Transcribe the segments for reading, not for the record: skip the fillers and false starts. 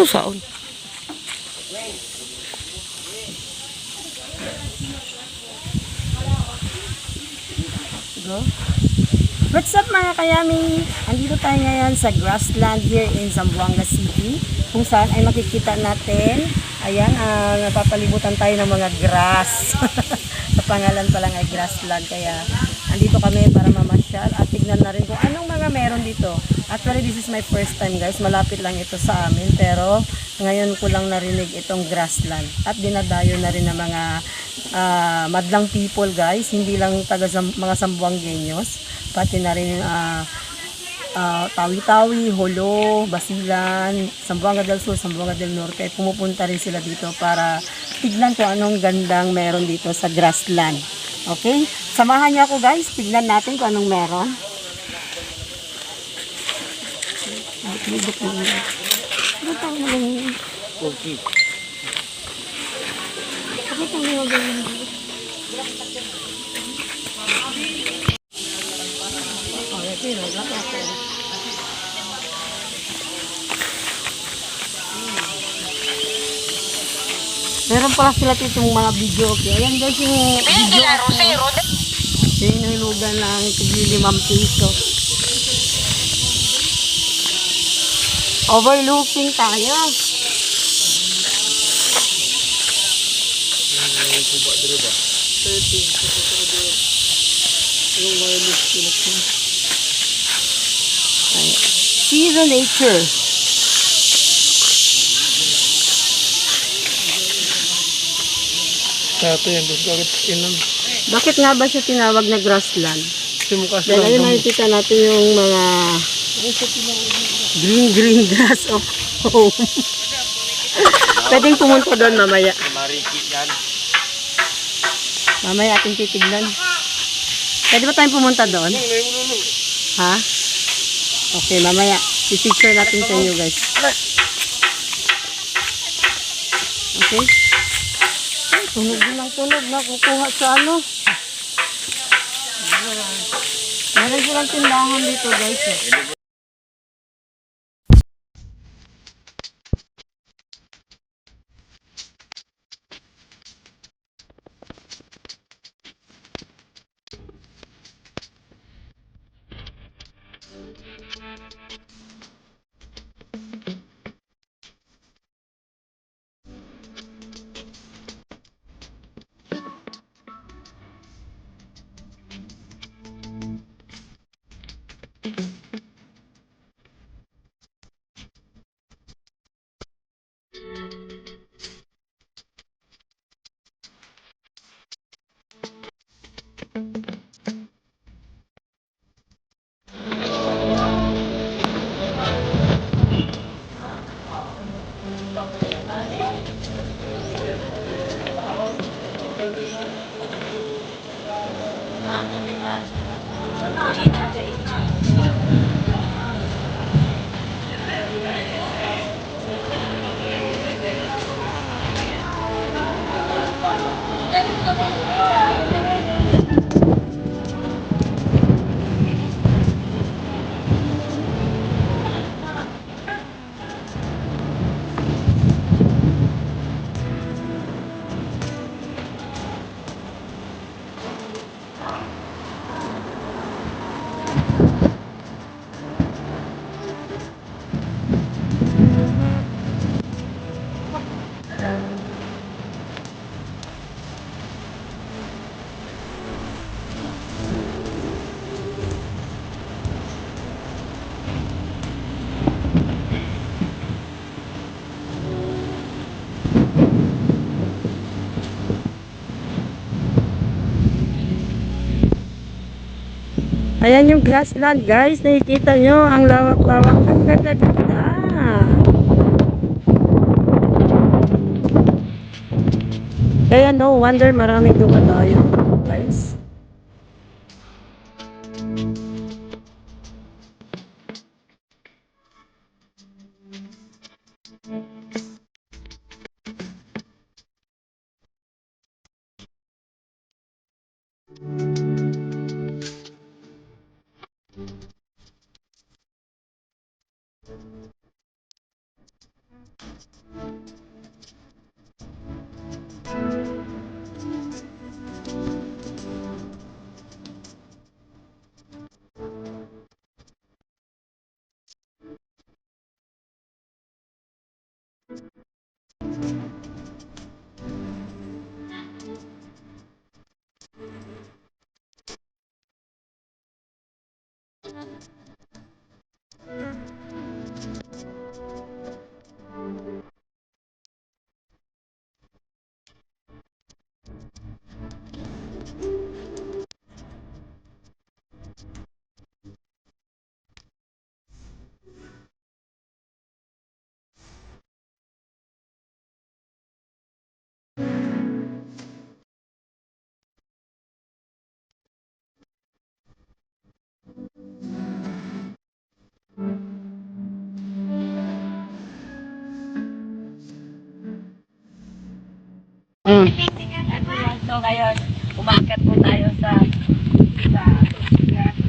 Ito saan? Go. What's up mga kayami? Andito tayo ngayon sa grassland here in Zamboanga City, kung saan ay makikita natin, ayan, napapalibutan tayo ng mga grass. Sa pangalan pa lang ay grassland, kaya andito kami para mamasyal at tignan na rin kung anong mga meron dito. Actually, this is my first time guys, malapit lang ito sa amin, pero ngayon ko lang narinig itong grassland at dinadayo na rin ng mga madlang people guys, hindi lang taga mga Sambuangueños, pati na rin Tawi-Tawi, Jolo, Basilan, Zamboanga del Sur, Zamboanga del Norte. Pumupunta rin sila dito para tignan kung anong gandang meron dito sa grassland. Okay? Samahan niyo ako guys, tignan natin kung anong meron. Okay. Meron pala sila itong mga video. Okay? Ayan guys yung video ako. Sinulugan ng tigli 5 piso. Overlooking tayo. See the nature. Bakit nga ba siya tinawag na grassland? Dahil ayun nakikita natin yung mga green grass of home. Pwedeng pumunta doon mamaya. Mamaya ating titignan. Pwede ba tayong pumunta doon? Ha? Okay, mamaya. I-picture natin sa inyo guys. Okay? Tunog lang tunog na kukuha sa ano. Meron silang tindahan dito guys. Ayan yung grassland guys, nakikita nyo ang lawak-lawak, ang ganda-ganda. Kaya no wonder maraming dumadayo guys. Mm. So ngayon, umakyat po tayo sa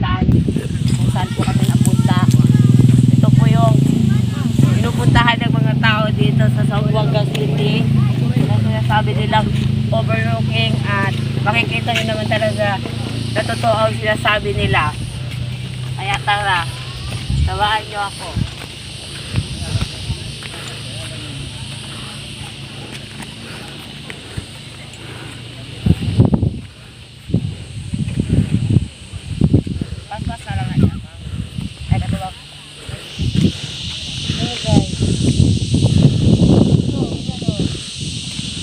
land kung saan po kami napunta. Ito po yung pinupuntahan ng mga tao dito sa Zamboanga City. Ang sinasabi nilang overlooking at makikita nyo naman talaga na totoo ang sinasabi nila. Kaya tara, samahan nyo ako. Pas-pas na lang natin. Ay, katuwa. Hello guys.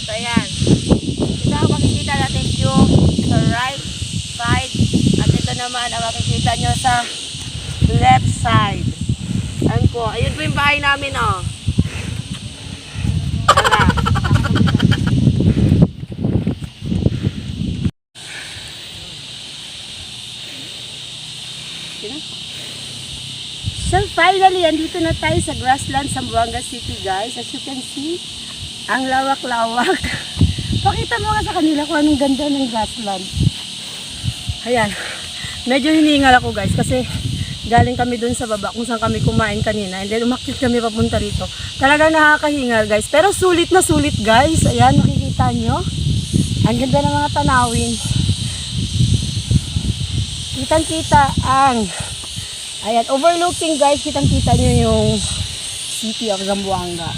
So ayan. Ito ang makikita natin yung sa right side. At ito naman ang makikita nyo sa left side. Ayan po. Ayun po yung bahay namin, oh. Tara. So finally, andito na tayo sa grassland sa Zamboanga City, guys. As you can see, ang lawak-lawak. Pakita mo nga sa kanila kung anong ganda ng grassland. Ayan. Medyo hiningal ako, guys, kasi galing kami dun sa baba kung saan kami kumain kanina. And then umakyat kami papunta rito. Talagang nakakahingal, guys. Pero sulit na sulit, guys. Ayan, makikita nyo. Ang ganda ng mga tanawin. Kitang-kita ang ayan, overlooking, guys, kitang-kita nyo yung city of Zamboanga.